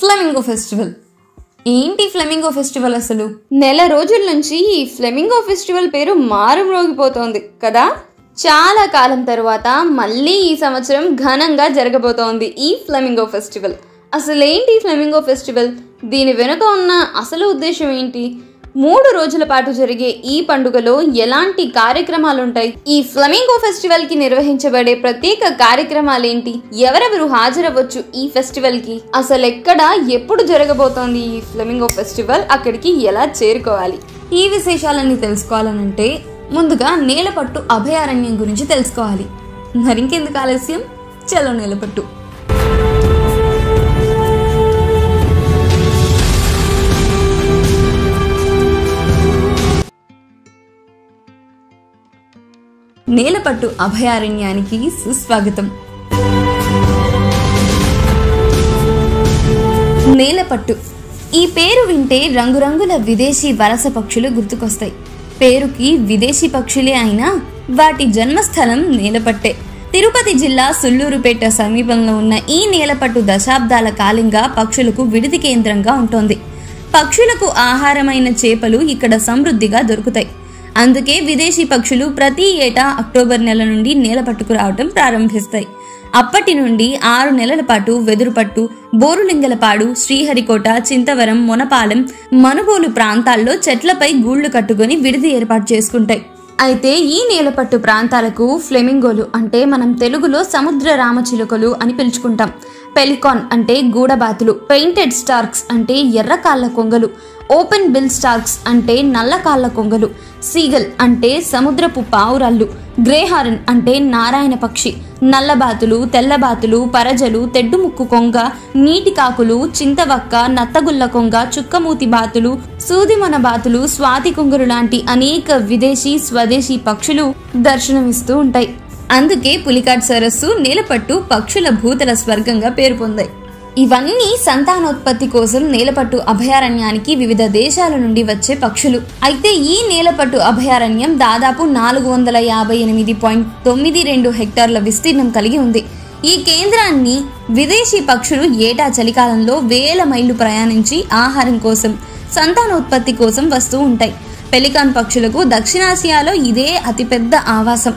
Flamingo festival. ఏంటి flamingo festival? అసలు నెల రోజుల నుంచి ఈ ఫ్లెమింగో ఫెస్టివల్ పేరు మారుమ్రోగిపోతోంది కదా. చాలా కాలం తర్వాత మళ్ళీ ఈ సంవత్సరం ఘనంగా జరగబోతోంది ఈ ఫ్లెమింగో ఫెస్టివల్. అసలు ఏంటి ఫ్లెమింగో ఫెస్టివల్? దీని వెనుక ఉన్న అసలు ఉద్దేశం ఏంటి? 3 రోజుల పాటు జరిగే ఈ పండుగలో ఎలాంటి కార్యక్రమాలు ఉంటాయి? ఈ ఫ్లెమింగో ఫెస్టివల్ కి నిర్వహించబడే ప్రత్యేక కార్యక్రమాలు ఏంటి? ఎవరెవరు హాజరవ్వచ్చు ఈ ఫెస్టివల్ కి? అసలు ఎక్కడ, ఎప్పుడు జరగబోతోంది ఈ ఫ్లెమింగో ఫెస్టివల్? అక్కడికి ఎలా చేరుకోవాలి? ఈ విశేషాలన్నీ తెలుసుకోవాలనంటే ముందుగా నేలపట్టు అభయారణ్యం గురించి తెలుసుకోవాలి. మరింకెందుకు ఆలస్యం, చలో నేలపట్టు. నేలపట్టు అభయారణ్యానికి సుస్వాగతం. నేలపట్టు ఈ పేరు వింటే రంగురంగుల విదేశీ వలస పక్షులు గుర్తుకొస్తాయి. పేరుకి విదేశీ పక్షులే అయినా వాటి జన్మస్థలం నేలపట్టే. తిరుపతి జిల్లా సుళ్లూరుపేట సమీపంలో ఉన్న ఈ నేలపట్టు దశాబ్దాల కాలంగా పక్షులకు విడిది కేంద్రంగా ఉంటుంది. పక్షులకు ఆహారమైన చేపలు ఇక్కడ సమృద్ధిగా దొరుకుతాయి. అందుకే విదేశీ పక్షులు ప్రతి ఏటా అక్టోబర్ నెల నుండి నేలపట్టుకు రావటం ప్రారంభిస్తాయి. అప్పటి నుండి 6 నెలల పాటు వెదురుపట్టు, బోరులింగలపాడు, శ్రీహరికోట, చింతవరం, మొనపాలెం, మనుబోలు ప్రాంతాల్లో చెట్లపై గూళ్లు కట్టుకుని విడిది ఏర్పాటు చేసుకుంటాయి. అయితే ఈ నేలపట్టు ప్రాంతాలకు ఫ్లెమింగోలు అంటే మనం తెలుగులో సముద్ర రామచిలుకలు అని పిలుచుకుంటాం. పెలికాన్ అంటే గూడబాతులు, పెయింటెడ్ స్టార్క్స్ అంటే ఎర్రకాళ్ల కొంగలు, ఓపెన్ బిల్ స్టార్క్స్ అంటే నల్లకాళ్ల కొంగలు, సీగల్ అంటే సముద్రపు పావురాళ్ళు, గ్రేహారన్ అంటే నారాయణ పక్షి, నల్లబాతులు, తెల్లబాతులు, పరజలు, తెడ్డుముక్కు కొంగ, నీటి కాకులు, చింతవక్క, నత్తగుల్ల కొంగ, చుక్కమూతి బాతులు, సూదిమొన బాతులు, స్వాతి కొంగలు లాంటి అనేక విదేశీ స్వదేశీ పక్షులు దర్శనమిస్తూ ఉంటాయి. అందుకే పులికాట్ సరస్సు నేలపట్టు పక్షుల భూతల స్వర్గంగా పేరు పొందాయి. ఇవన్నీ సంతానోత్పత్తి కోసం నేలపట్టు అభయారణ్యానికి వివిధ దేశాల నుండి వచ్చే పక్షులు. అయితే ఈ నేలపట్టు అభయారణ్యం దాదాపు 458.92 హెక్టార్ల విస్తీర్ణం కలిగి ఉంది. ఈ కేంద్రాన్ని విదేశీ పక్షులు ఏటా చలికాలంలో వేల మైళ్లు ప్రయాణించి ఆహారం కోసం, సంతానోత్పత్తి కోసం వస్తూ ఉంటాయి. పెలికాన్ పక్షులకు దక్షిణాసియాలో ఇదే అతిపెద్ద ఆవాసం.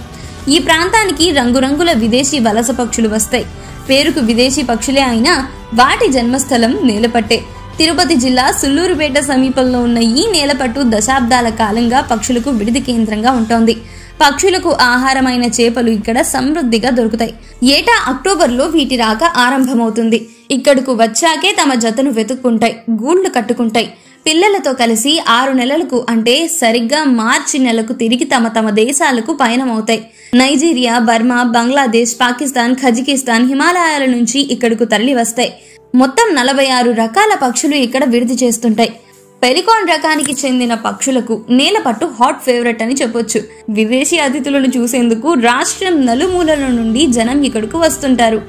ఈ ప్రాంతానికి రంగురంగుల విదేశీ వలస పక్షులు వస్తాయి. పేరుకు విదేశీ పక్షులే అయినా వాటి జన్మస్థలం నేలపట్టే. తిరుపతి జిల్లా సుళ్లూరుపేట సమీపంలో ఉన్న ఈ నేలపట్టు దశాబ్దాల కాలంగా పక్షులకు విడిది కేంద్రంగా ఉంటుంది. పక్షులకు ఆహారమైన చేపలు ఇక్కడ సమృద్ధిగా దొరుకుతాయి. ఏటా అక్టోబర్లో వీటి రాక ఆరంభమవుతుంది. ఇక్కడకు వచ్చాకే తమ జతను వెతుక్కుంటాయి, గూళ్లు కట్టుకుంటాయి. పిల్లలతో కలిసి 6 నెలలకు అంటే సరిగ్గా మార్చి నెలకు తిరిగి తమ దేశాలకు పయనమవుతాయి. Nigeria, Burma, Bangladesh, Pakistan, Kazakhstan, హిమాలయాల నుంచి ఇక్కడకు తరలి వస్తాయి. మొత్తం 46 రకాల పక్షులు ఇక్కడ విడిది చేస్తుంటాయి. పెలికాన్ రకానికి చెందిన పక్షులకు నేలపట్టు హాట్ ఫేవరెట్ అని చెప్పొచ్చు. విదేశీ అతిథులను చూసేందుకు రాష్ట్రం నలుమూలల నుండి జనం ఇక్కడకు వస్తుంటారు.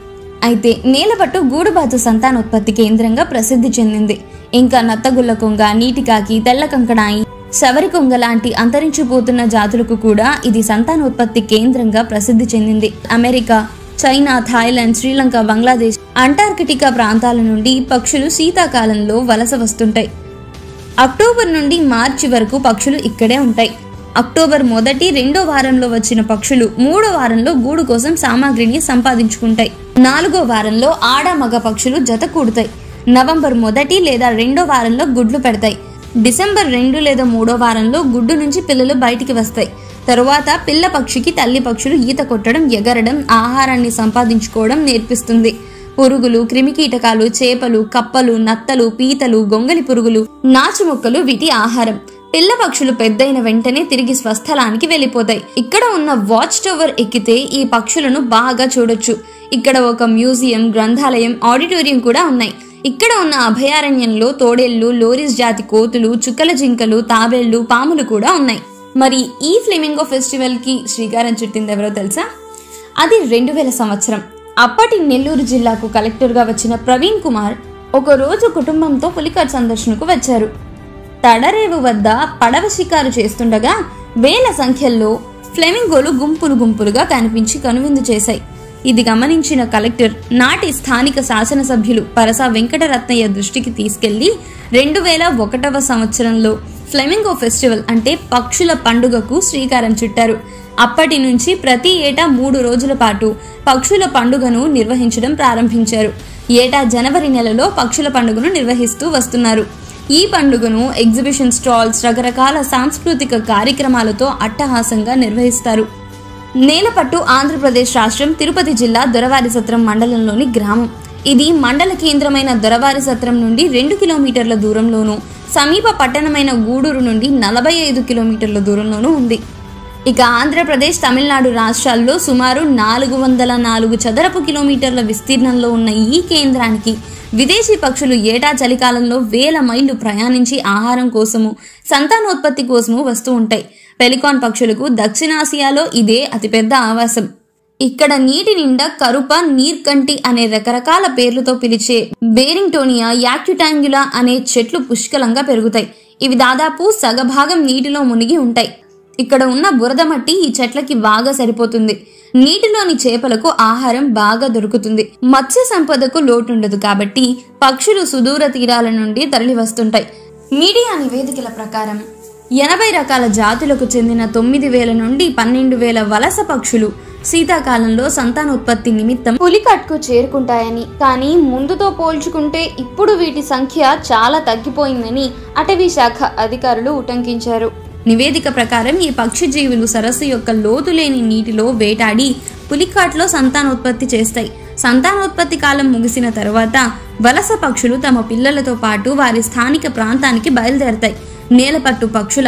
అయితే నేలపట్టు గూడుబాతు సంతానోత్పత్తి కేంద్రంగా ప్రసిద్ధి చెందింది. ఇంకా నత్తగుల్ల కొంగ, నీటికాకి, తెల్ల కంకణాయి, శవరి కొంగ లాంటి అంతరించిపోతున్న జాతులకు కూడా ఇది సంతానోత్పత్తి కేంద్రంగా ప్రసిద్ధి చెందింది. America, China, Thailand, Sri Lanka, Bangladesh, Antarctica ప్రాంతాల నుండి పక్షులు శీతాకాలంలో వలస వస్తుంటాయి. అక్టోబర్ నుండి మార్చి వరకు పక్షులు ఇక్కడే ఉంటాయి. అక్టోబర్ మొదటి, 2వ వారంలో వచ్చిన పక్షులు 3వ వారంలో గూడు కోసం సామాగ్రిని సంపాదించుకుంటాయి. 4వ వారంలో ఆడ మగ పక్షులు జత కూడుతాయి. నవంబర్ మొదటి లేదా 2వ వారంలో గుడ్లు పెడతాయి. డిసెంబర్ 2 లేదా 3వ వారంలో గుడ్డు నుంచి పిల్లలు బయటికి వస్తాయి. తరువాత పిల్ల పక్షికి తల్లి పక్షులు ఈత కొట్టడం, ఎగరడం, ఆహారాన్ని సంపాదించుకోవడం నేర్పిస్తుంది. పురుగులు, క్రిమికీటకాలు, చేపలు, కప్పలు, నత్తలు, పీతలు, గొంగలి పురుగులు, నాచు మొక్కలు వీటి ఆహారం. పిల్ల పక్షులు పెద్దయిన వెంటనే తిరిగి స్వస్థలానికి వెళ్లిపోతాయి. ఇక్కడ ఉన్న వాచ్ టవర్ ఎక్కితే ఈ పక్షులను బాగా చూడొచ్చు. ఇక్కడ ఒక మ్యూజియం, గ్రంథాలయం, ఆడిటోరియం కూడా ఉన్నాయి. ఇక్కడ ఉన్న అభయారణ్యంలో తోడేళ్లు, లోరిస్ జాతి కోతులు, చుక్కల జింకలు, తాబేళ్లు, పాములు కూడా ఉన్నాయి. మరి ఈ ఫ్లెమింగో ఫెస్టివల్ కి శ్రీకారం చుట్టింది ఎవరో తెలుసా? అది 2000 సంవత్సరం. అప్పటి నెల్లూరు జిల్లాకు కలెక్టర్గా వచ్చిన ప్రవీణ్ కుమార్ ఒక రోజు కుటుంబంతో పులికాట్ సందర్శనకు వచ్చారు. తడరేవు వద్ద పడవ షికారు చేస్తుండగా వేల సంఖ్యల్లో ఫ్లెమింగోలు గుంపులుగా కనిపించి కనువిందు చేశాయి. ఇది గమనించిన కలెక్టర్ నాటి స్థానిక శాసనసభ్యులు పరసా వెంకటరత్నయ్య దృష్టికి తీసుకెళ్లి 2001వ సంవత్సరంలో ఫ్లెమింగో ఫెస్టివల్ అంటే పక్షుల పండుగకు శ్రీకారం చుట్టారు. అప్పటి నుంచి ప్రతి ఏటా 3 రోజుల పాటు పక్షుల పండుగను నిర్వహించడం ప్రారంభించారు. ఏటా జనవరి నెలలో పక్షుల పండుగను నిర్వహిస్తూ వస్తున్నారు. ఈ పండుగను ఎగ్జిబిషన్ స్టాల్స్, రకరకాల సాంస్కృతిక కార్యక్రమాలతో అట్టహాసంగా నిర్వహిస్తారు. నేలపట్టు ఆంధ్రప్రదేశ్ రాష్ట్రం తిరుపతి జిల్లా దొరవారిసత్రం మండలంలోని గ్రామం. ఇది మండల కేంద్రమైన దొరవారిసత్రం నుండి 2 కిలోమీటర్ల దూరంలోనూ, సమీప పట్టణమైన గూడూరు నుండి 45 కిలోమీటర్ల దూరంలోనూ ఉంది. ఇక ఆంధ్రప్రదేశ్, తమిళనాడు రాష్ట్రాల్లో సుమారు 404 చదరపు కిలోమీటర్ల విస్తీర్ణంలో ఉన్న ఈ కేంద్రానికి విదేశీ పక్షులు ఏటా చలికాలంలో వేల మైళ్లు ప్రయాణించి ఆహారం కోసము, సంతానోత్పత్తి కోసము వస్తూ ఉంటాయి. పెలికాన్ పక్షులకు దక్షిణాసియాలో ఇదే అతిపెద్ద ఆవాసం. ఇక్కడ నీటి నిండా కరుప, నీర్కంటి అనే రకరకాల పేర్లతో పిలిచే బేరింగ్టోనియా, యాక్యుటాంగులా అనే చెట్లు పుష్కలంగా పెరుగుతాయి. ఇవి దాదాపు సగభాగం నీటిలో మునిగి ఉంటాయి. ఇక్కడ ఉన్న బురద మట్టి ఈ చెట్లకి బాగా సరిపోతుంది. నీటిలోని చేపలకు ఆహారం బాగా దొరుకుతుంది. మత్స్య సంపదకు లోటుండదు కాబట్టి పక్షులు సుదూర తీరాల నుండి తరలి వస్తుంటాయి. మీడియా నివేదికల ప్రకారం 80 రకాల జాతులకు చెందిన 9,000 నుండి 12,000 వలస పక్షులు శీతాకాలంలో సంతానోత్పత్తి నిమిత్తం పులికట్కు చేరుకుంటాయని, కానీ ముందుతో పోల్చుకుంటే ఇప్పుడు వీటి సంఖ్య చాలా తగ్గిపోయిందని అటవీ శాఖ అధికారులు ఉటంకించారు. నివేదిక ప్రకారం ఈ పక్షి జీవులు సరస్సు యొక్క లోతు లేని నీటిలో వేటాడి పులికాట్లో సంతానోత్పత్తి చేస్తాయి. సంతానోత్పత్తి కాలం ముగిసిన తరువాత వలస పక్షులు తమ పిల్లలతో పాటు వారి స్థానిక ప్రాంతానికి బయలుదేరతాయి. నేలపట్టు పక్షుల